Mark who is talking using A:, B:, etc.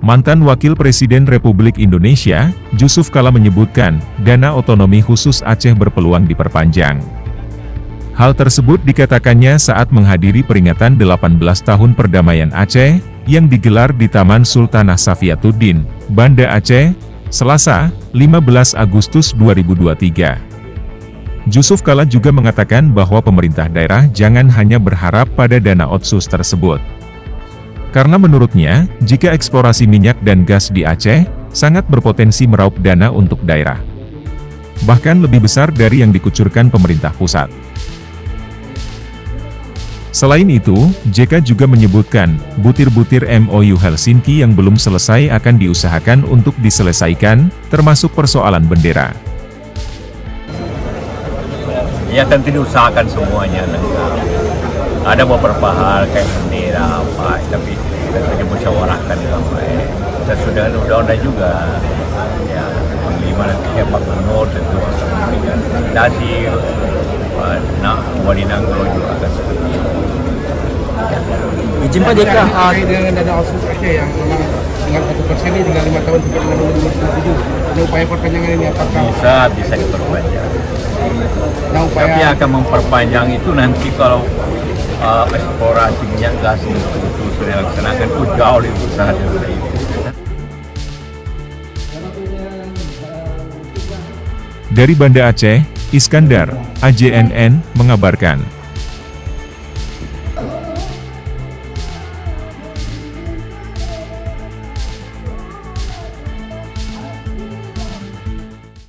A: Mantan Wakil Presiden Republik Indonesia, Jusuf Kalla menyebutkan, dana otonomi khusus Aceh berpeluang diperpanjang. Hal tersebut dikatakannya saat menghadiri peringatan 18 tahun perdamaian Aceh, yang digelar di Taman Sultanah Safiatuddin, Banda Aceh, Selasa, 15 Agustus 2023. Jusuf Kalla juga mengatakan bahwa pemerintah daerah jangan hanya berharap pada dana otsus tersebut. Karena menurutnya, jika eksplorasi minyak dan gas di Aceh, sangat berpotensi meraup dana untuk daerah. Bahkan lebih besar dari yang dikucurkan pemerintah pusat. Selain itu, JK juga menyebutkan, butir-butir MOU Helsinki yang belum selesai akan diusahakan untuk diselesaikan, termasuk persoalan bendera.
B: Ya tentu diusahakan semuanya. Ada beberapa hal kayak bendera apa, tapi kita musyawarahkan dengan baik. Sesudah undang-undang juga, ya panglima nantinya Pak Gubernur tentu bisa memberikan rekomendasi. Nak Wali Nanggro juga akan seperti itu.
C: Izin Pak JK,
D: dengan dana otsus Aceh yang memang dengan 1% ini tinggal 5 tahun sampai dengan 2027. Ada upaya perpanjangan ini apakah?
B: Bisa diperpanjang.
D: Nah, upaya...
B: Tapi akan memperpanjang itu nanti kalau eksplorasi minyak gas itu sudah dilaksanakan itu jauh lebih besar dari itu.
A: Dari Banda Aceh, Iskandar, AJNN, mengabarkan.